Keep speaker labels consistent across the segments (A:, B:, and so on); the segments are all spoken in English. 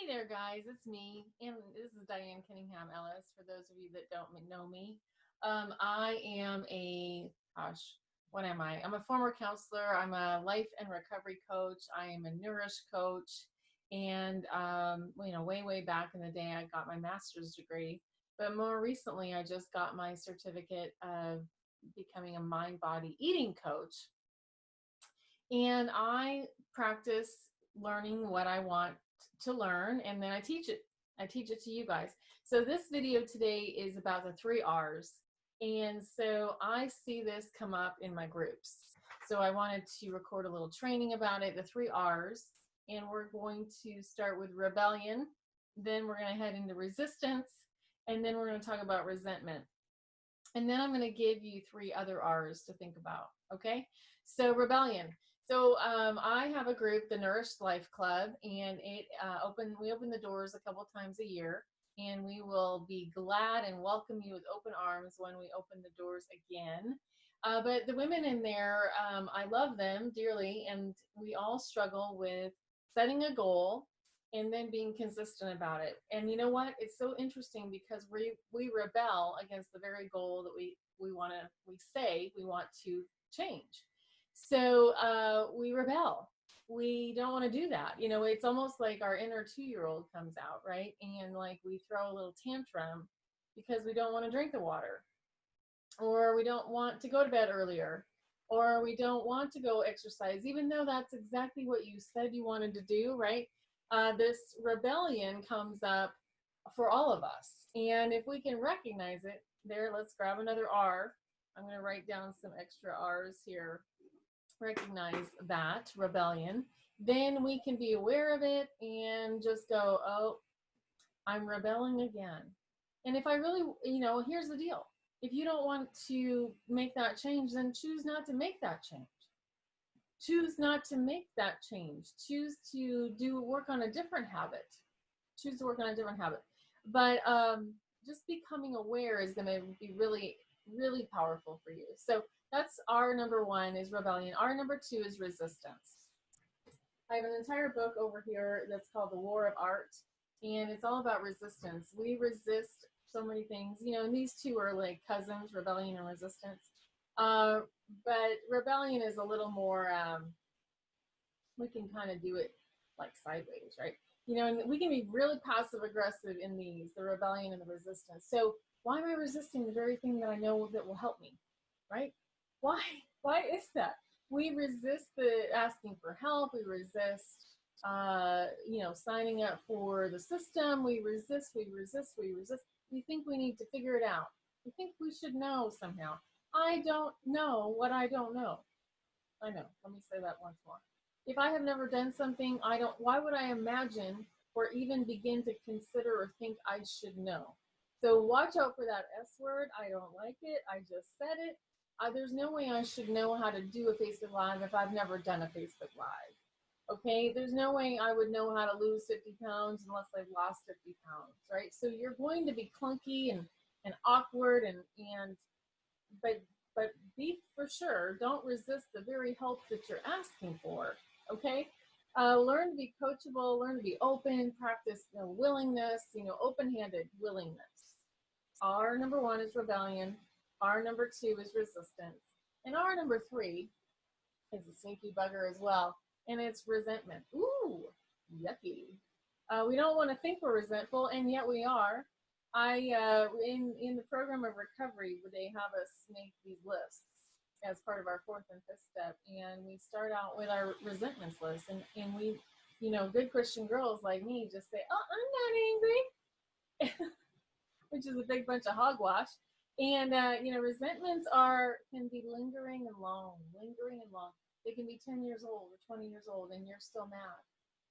A: Hey there, guys. It's me, and this is Diane Cunningham Ellis. For those of you that don't know me, I am what am I? I'm a former counselor. I'm a life and recovery coach. I am a Nourished coach, and way back in the day, I got my master's degree. But more recently, I just got my certificate of becoming a mind-body eating coach, and I practice learning what I want to learn, and then I teach it. I teach it to you guys. So this video today is about the 3 R's. And so I see this come up in my groups. So I wanted to record a little training about it, the 3 R's. And we're going to start with rebellion. Then we're going to head into resistance. And then we're going to talk about resentment. And then I'm going to give you 3 other R's to think about. Okay? So rebellion. So I have a group, the Nourished Life Club, and we open the doors a couple times a year, and we will be glad and welcome you with open arms when we open the doors again. But the women in there, I love them dearly, and we all struggle with setting a goal and then being consistent about it. And you know what? It's so interesting because we rebel against the very goal that we say we want to change. So we rebel. We don't want to do that. You know, it's almost like our inner 2-year-old comes out, right? And like we throw a little tantrum because we don't want to drink the water, or we don't want to go to bed earlier, or we don't want to go exercise, even though that's exactly what you said you wanted to do, right? This rebellion comes up for all of us. And if we can recognize it, let's grab another R. I'm going to write down some extra R's here. Recognize that rebellion, then we can be aware of it and just go, oh, I'm rebelling again. And if I really, here's the deal. If you don't want to make that change, then choose not to make that change. Choose not to make that change. Choose to work on a different habit. Choose to work on a different habit. But just becoming aware is going to be really, really powerful for you. So that's R number 1 is rebellion. R number 2 is resistance. I have an entire book over here that's called The War of Art, and it's all about resistance. We resist so many things, and these two are like cousins, rebellion and resistance. But rebellion is a little more, we can kind of do it like sideways, right? And we can be really passive aggressive in these, the rebellion and the resistance. So why am I resisting the very thing that I know that will help me, right? Why is that? We resist the asking for help. We resist, signing up for the system. We resist. We think we need to figure it out. We think we should know somehow. I don't know what I don't know. I know. Let me say that once more. If I have never done something, why would I imagine or even begin to consider or think I should know? So watch out for that S word. I don't like it. I just said it. There's no way I should know how to do a Facebook Live if I've never done a Facebook Live. Okay, there's no way I would know how to lose 50 pounds unless I've lost 50 pounds, right? So you're going to be clunky and awkward but be for sure, don't resist the very help that you're asking for, okay? Learn to be coachable, learn to be open, practice willingness, open-handed willingness. R number 1 is rebellion. R number 2 is resistance. And R number 3 is a sneaky bugger as well, and it's resentment. Ooh, yucky. We don't want to think we're resentful, and yet we are. In the program of recovery, they have us make these lists as part of our 4th and 5th step, and we start out with our resentments list, and we, good Christian girls like me just say, oh, I'm not angry, which is a big bunch of hogwash. And, resentments can be lingering and long. They can be 10 years old or 20 years old, and you're still mad,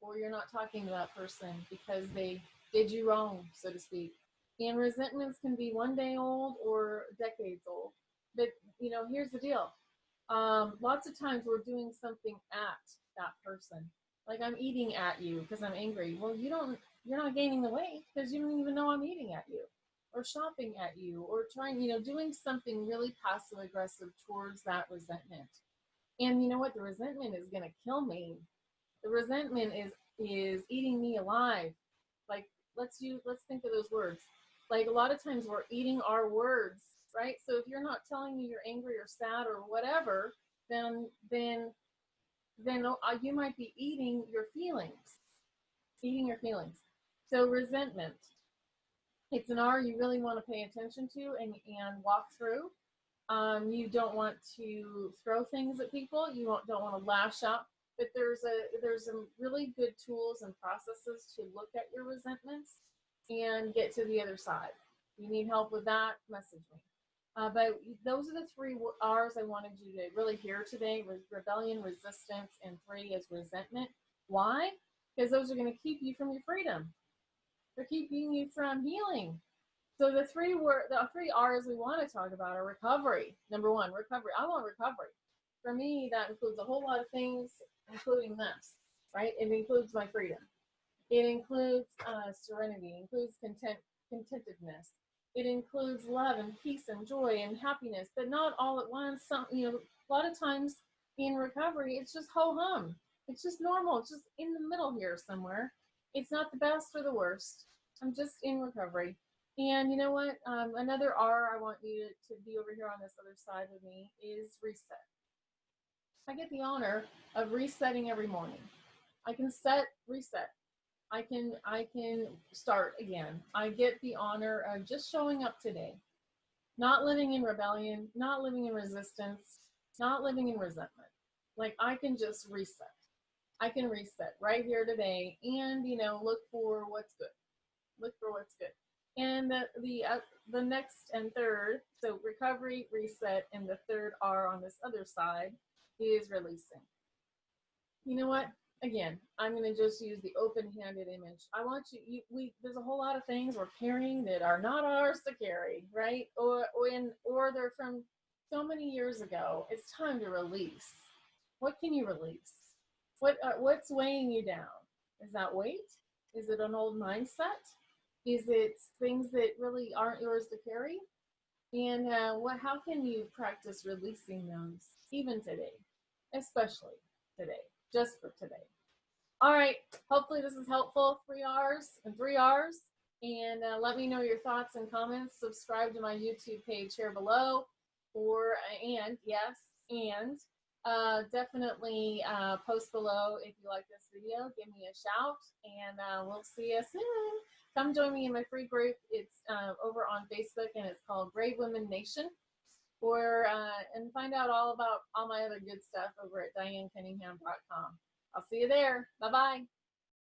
A: or you're not talking to that person because they did you wrong, so to speak. And resentments can be 1 day old or decades old. But, here's the deal. Lots of times we're doing something at that person. Like I'm eating at you because I'm angry. Well, you're not gaining the weight because you don't even know I'm eating at you, or shopping at you, or trying, doing something really passive aggressive towards that resentment. And you know what? The resentment is going to kill me. The resentment is eating me alive. Like, let's think of those words. Like, a lot of times we're eating our words, right? So if you're not telling me you're angry or sad or whatever, then you might be eating your feelings. Eating your feelings. So resentment. It's an R you really want to pay attention to and walk through. You don't want to throw things at people. You don't want to lash out. But there's some really good tools and processes to look at your resentments and get to the other side. If you need help with that, message me. But those are the three R's I wanted you to really hear today: rebellion, resistance, and 3 is resentment. Why? Because those are going to keep you from your freedom. They're keeping you from healing. So the three R's we want to talk about are recovery. Number 1, recovery. I want recovery. For me, that includes a whole lot of things, including this, right? It includes my freedom. It includes serenity. It includes contentedness. It includes love and peace and joy and happiness, but not all at once. A lot of times in recovery, it's just ho-hum. It's just normal. It's just in the middle here somewhere. It's not the best or the worst. I'm just in recovery. And you know what? Another R I want you to be over here on this other side with me is reset. I get the honor of resetting every morning. I can reset. I can start again. I get the honor of just showing up today, not living in rebellion, not living in resistance, not living in resentment. Like, I can just reset. I can reset right here today and, look for what's good. Look for what's good. And the next and third, so recovery, reset, and the third R on this other side is releasing. You know what? Again, I'm going to just use the open-handed image. I want there's a whole lot of things we're carrying that are not ours to carry, right? Or they're from so many years ago. It's time to release. What can you release? What's weighing you down? Is that weight? Is it an old mindset? Is it things that really aren't yours to carry? And how can you practice releasing those even today, especially today, just for today? All right. Hopefully this is helpful. 3 R's and 3 R's. And let me know your thoughts and comments. Subscribe to my YouTube page here below. Definitely post below if you like this video. Give me a shout, and we'll see you soon. Come join me in my free group. It's over on Facebook, and it's called Brave Women Nation. And find out all about all my other good stuff over at DianeCunningham.com. I'll see you there. Bye-bye.